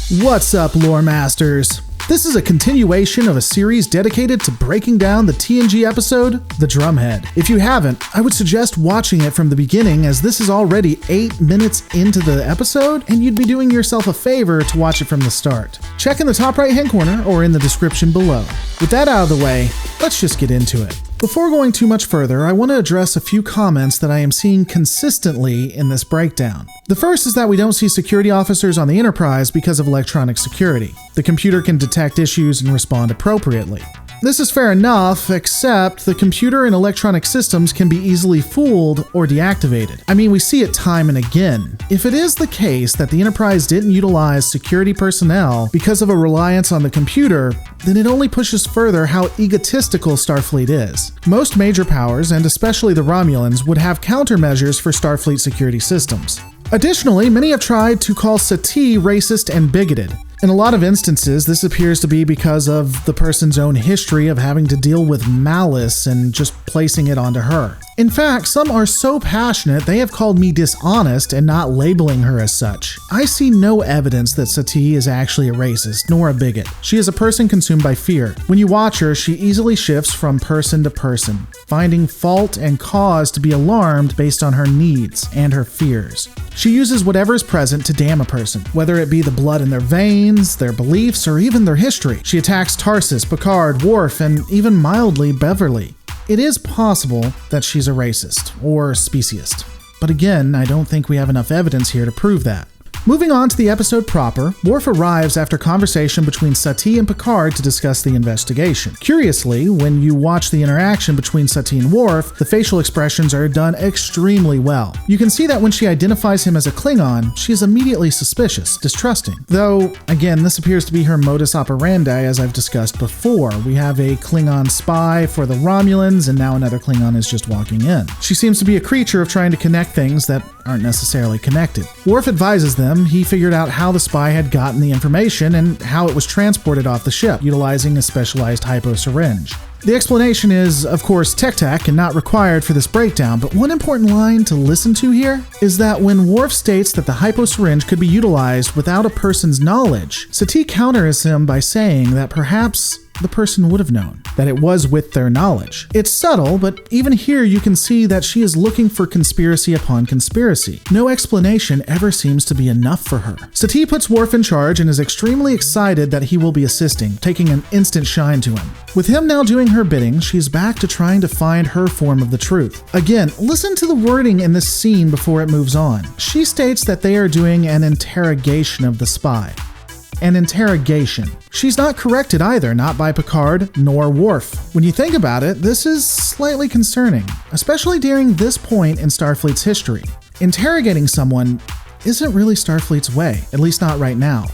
What's up, Lore Masters? This is a continuation of a series dedicated to breaking down the TNG episode, The Drumhead. If you haven't, I would suggest watching it from the beginning, as this is already 8 minutes into the episode, and you'd be doing yourself a favor to watch it from the start. Check in the top right-hand corner or in the description below. With that out of the way, let's just get into it. Before going too much further, I want to address a few comments that I am seeing consistently in this breakdown. The first is that we don't see security officers on the Enterprise because of electronic security. The computer can detect issues and respond appropriately. This is fair enough, except the computer and electronic systems can be easily fooled or deactivated. I mean, we see it time and again. If it is the case that the Enterprise didn't utilize security personnel because of a reliance on the computer, then it only pushes further how egotistical Starfleet is. Most major powers, and especially the Romulans, would have countermeasures for Starfleet security systems. Additionally, many have tried to call Sati racist and bigoted. In a lot of instances, this appears to be because of the person's own history of having to deal with malice and just placing it onto her. In fact, some are so passionate they have called me dishonest and not labeling her as such. I see no evidence that Sati is actually a racist, nor a bigot. She is a person consumed by fear. When you watch her, she easily shifts from person to person, finding fault and cause to be alarmed based on her needs and her fears. She uses whatever is present to damn a person, whether it be the blood in their veins, their beliefs, or even their history. She attacks Tarsus, Picard, Worf, and even mildly Beverly. It is possible that she's a racist, or speciest. But again, I don't think we have enough evidence here to prove that. Moving on to the episode proper, Worf arrives after conversation between Sati and Picard to discuss the investigation. Curiously, when you watch the interaction between Sati and Worf, the facial expressions are done extremely well. You can see that when she identifies him as a Klingon, she is immediately suspicious, distrusting. Though, again, this appears to be her modus operandi, as I've discussed before. We have a Klingon spy for the Romulans, and now another Klingon is just walking in. She seems to be a creature of trying to connect things that aren't necessarily connected. Worf advises them he figured out how the spy had gotten the information and how it was transported off the ship, utilizing a specialized hypo syringe. The explanation is, of course, tech and not required for this breakdown, but one important line to listen to here is that when Worf states that the hypo syringe could be utilized without a person's knowledge, Sati counters him by saying that perhaps the person would have known, that it was with their knowledge. It's subtle, but even here you can see that she is looking for conspiracy upon conspiracy. No explanation ever seems to be enough for her. Sati puts Worf in charge and is extremely excited that he will be assisting, taking an instant shine to him. With him now doing her bidding, she's back to trying to find her form of the truth. Again, listen to the wording in this scene before it moves on. She states that they are doing an interrogation of the spy. An interrogation. She's not corrected either, not by Picard nor Worf. When you think about it, this is slightly concerning, especially during this point in Starfleet's history. Interrogating someone isn't really Starfleet's way, at least not right now.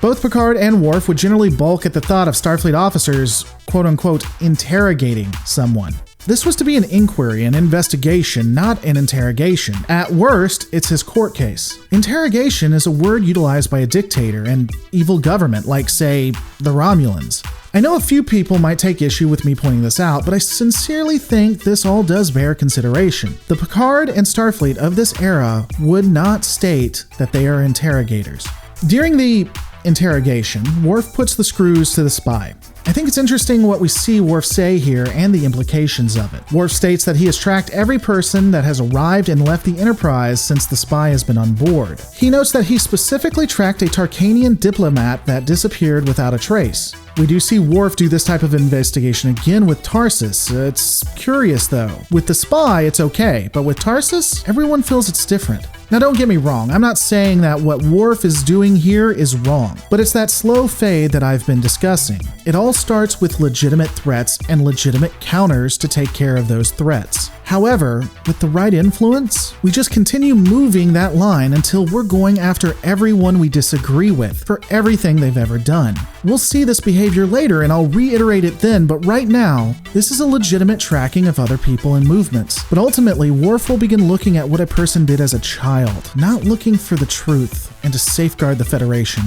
Both Picard and Worf would generally balk at the thought of Starfleet officers, quote-unquote, interrogating someone. This was to be an inquiry, an investigation, not an interrogation. At worst, it's his court case. Interrogation is a word utilized by a dictator and evil government, like, say, the Romulans. I know a few people might take issue with me pointing this out, but I sincerely think this all does bear consideration. The Picard and Starfleet of this era would not state that they are interrogators. During the interrogation, Worf puts the screws to the spy. I think it's interesting what we see Worf say here and the implications of it. Worf states that he has tracked every person that has arrived and left the Enterprise since the spy has been on board. He notes that he specifically tracked a Tarkanian diplomat that disappeared without a trace. We do see Worf do this type of investigation again with Tarsus. It's curious though. With the spy, it's okay, but with Tarsus, everyone feels it's different. Now don't get me wrong, I'm not saying that what Worf is doing here is wrong, but it's that slow fade that I've been discussing. It all starts with legitimate threats and legitimate counters to take care of those threats. However, with the right influence, we just continue moving that line until we're going after everyone we disagree with for everything they've ever done. We'll see this behavior later and I'll reiterate it then, but right now, this is a legitimate tracking of other people and movements. But ultimately, Worf will begin looking at what a person did as a child, not looking for the truth and to safeguard the Federation,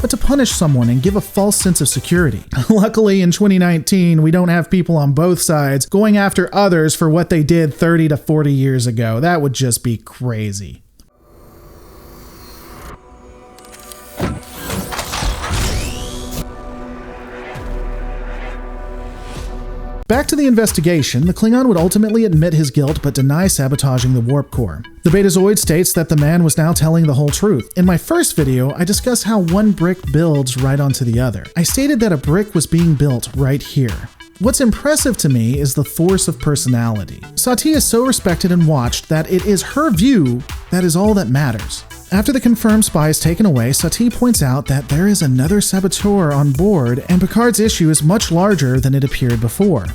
but to punish someone and give a false sense of security. Luckily, in 2019, we don't have people on both sides going after others for what they did 30 to 40 years ago. That would just be crazy. Back to the investigation, the Klingon would ultimately admit his guilt but deny sabotaging the warp core. The Betazoid states that the man was now telling the whole truth. In my first video, I discussed how one brick builds right onto the other. I stated that a brick was being built right here. What's impressive to me is the force of personality. Sati is so respected and watched that it is her view that is all that matters. After the confirmed spy is taken away, Sati points out that there is another saboteur on board and Picard's issue is much larger than it appeared before.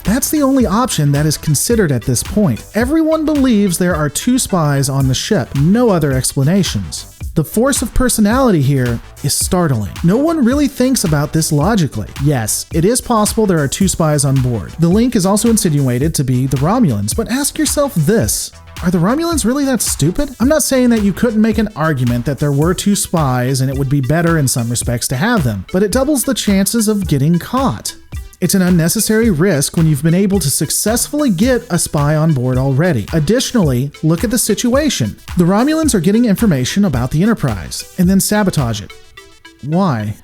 That's the only option that is considered at this point. Everyone believes there are 2 spies on the ship, no other explanations. The force of personality here is startling. No one really thinks about this logically. Yes, it is possible there are 2 spies on board. The link is also insinuated to be the Romulans, but ask yourself this. Are the Romulans really that stupid? I'm not saying that you couldn't make an argument that there were 2 spies and it would be better in some respects to have them, but it doubles the chances of getting caught. It's an unnecessary risk when you've been able to successfully get a spy on board already. Additionally, look at the situation. The Romulans are getting information about the Enterprise and then sabotage it. Why?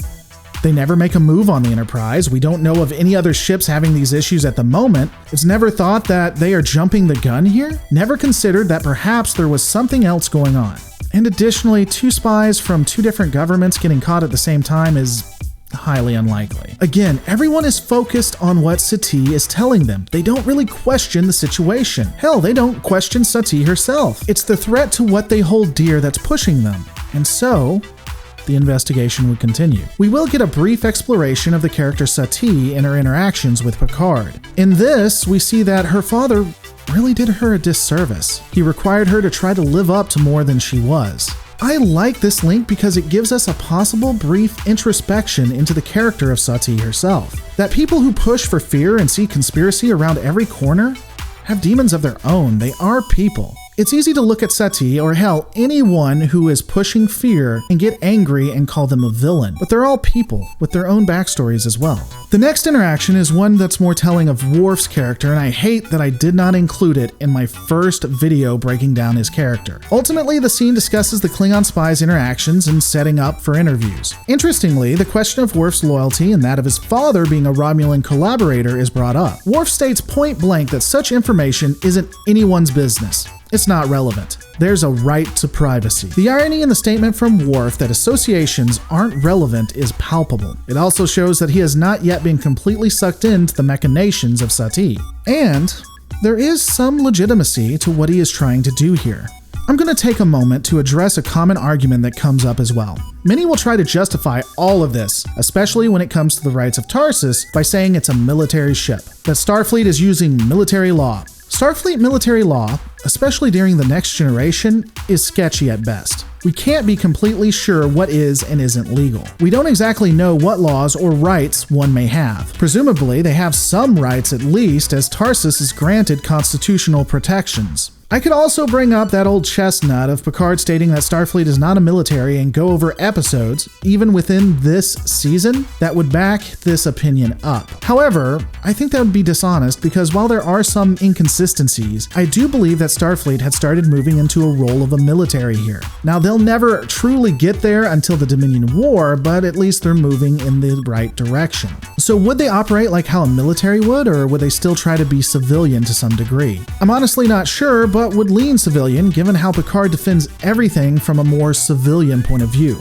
They never make a move on the Enterprise. We don't know of any other ships having these issues at the moment. It's never thought that they are jumping the gun here? Never considered that perhaps there was something else going on. And additionally, 2 spies from 2 different governments getting caught at the same time is highly unlikely. Again, everyone is focused on what Sati is telling them. They don't really question the situation. Hell, they don't question Sati herself. It's the threat to what they hold dear that's pushing them. And so, the investigation would continue. We will get a brief exploration of the character Sati and her interactions with Picard. In this, we see that her father really did her a disservice. He required her to try to live up to more than she was. I like this link because it gives us a possible brief introspection into the character of Sati herself. That people who push for fear and see conspiracy around every corner have demons of their own. They are people. It's easy to look at Sati, or hell, anyone who is pushing fear, and get angry and call them a villain. But they're all people, with their own backstories as well. The next interaction is one that's more telling of Worf's character, and I hate that I did not include it in my first video breaking down his character. Ultimately, the scene discusses the Klingon spy's interactions and setting up for interviews. Interestingly, the question of Worf's loyalty and that of his father being a Romulan collaborator is brought up. Worf states point blank that such information isn't anyone's business. It's not relevant. There's a right to privacy. The irony in the statement from Worf that associations aren't relevant is palpable. It also shows that he has not yet been completely sucked into the machinations of Sati. And there is some legitimacy to what he is trying to do here. I'm going to take a moment to address a common argument that comes up as well. Many will try to justify all of this, especially when it comes to the rights of Tarsus, by saying it's a military ship, that Starfleet is using military law. Starfleet military law, especially during the Next Generation, is sketchy at best. We can't be completely sure what is and isn't legal. We don't exactly know what laws or rights one may have. Presumably, they have some rights at least, as Tarsus is granted constitutional protections. I could also bring up that old chestnut of Picard stating that Starfleet is not a military and go over episodes, even within this season, that would back this opinion up. However, I think that would be dishonest because while there are some inconsistencies, I do believe that Starfleet had started moving into a role of a military here. Now, they'll never truly get there until the Dominion War, but at least they're moving in the right direction. So would they operate like how a military would, or would they still try to be civilian to some degree? I'm honestly not sure, but would lean civilian given how Picard defends everything from a more civilian point of view.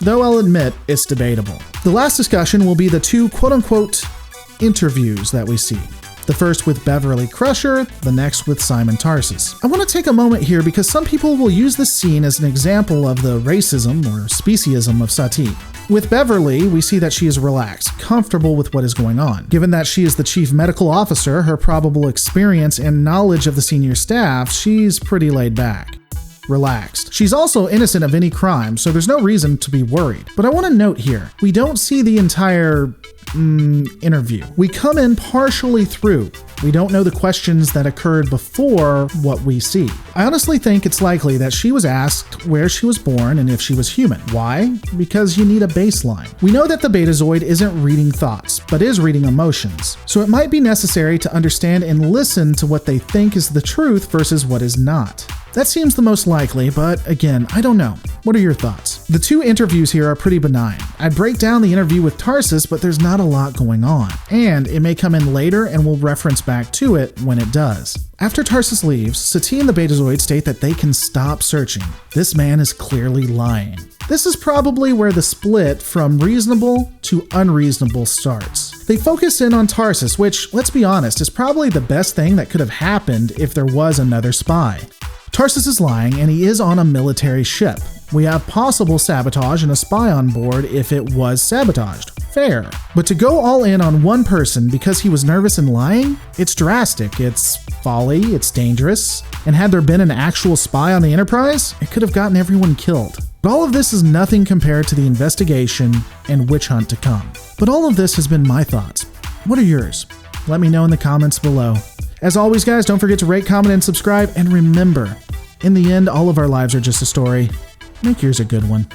Though I'll admit, it's debatable. The last discussion will be the 2 quote-unquote interviews that we see. The first with Beverly Crusher, the next with Simon Tarsus. I want to take a moment here because some people will use this scene as an example of the racism or speciesism of Sati. With Beverly, we see that she is relaxed, comfortable with what is going on. Given that she is the chief medical officer, her probable experience and knowledge of the senior staff, she's pretty laid back. Relaxed. She's also innocent of any crime, so there's no reason to be worried. But I want to note here, we don't see the entire interview. We come in partially through. We don't know the questions that occurred before what we see. I honestly think it's likely that she was asked where she was born and if she was human. Why? Because you need a baseline. We know that the Betazoid isn't reading thoughts, but is reading emotions. So it might be necessary to understand and listen to what they think is the truth versus what is not. That seems the most likely, but again, I don't know. What are your thoughts? The two interviews here are pretty benign. I'd break down the interview with Tarsus, but there's not a lot going on, and it may come in later and we'll reference back to it when it does. After Tarsus leaves, Satine and the Betazoid state that they can stop searching. This man is clearly lying. This is probably where the split from reasonable to unreasonable starts. They focus in on Tarsus, which, let's be honest, is probably the best thing that could have happened if there was another spy. Tarsus is lying, and he is on a military ship. We have possible sabotage and a spy on board if it was sabotaged. Fair. But to go all in on one person because he was nervous and lying? It's drastic, it's folly, it's dangerous. And had there been an actual spy on the Enterprise, it could have gotten everyone killed. But all of this is nothing compared to the investigation and witch hunt to come. But all of this has been my thoughts. What are yours? Let me know in the comments below. As always, guys, don't forget to rate, comment, and subscribe. And remember, in the end, all of our lives are just a story. Make yours a good one.